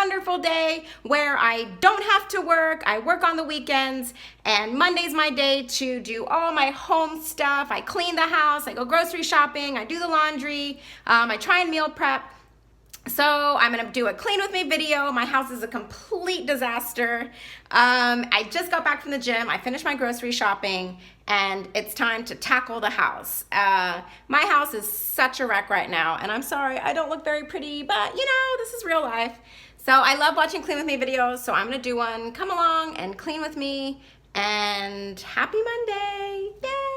wonderful day where I don't have to work. I work on the weekends, and Monday's my day to do all my home stuff. I clean the house, I go grocery shopping, I do the laundry, I try and meal prep. So I'm gonna do a clean with me video. My house is a complete disaster. I just got back from the gym. I finished my grocery shopping, and it's time to tackle the house. My house is such a wreck right now, and I'm sorry I don't look very pretty, but you know, this is real life. So I love watching clean with me videos, so I'm gonna do one. Come along and clean with me, and happy Monday. Yay!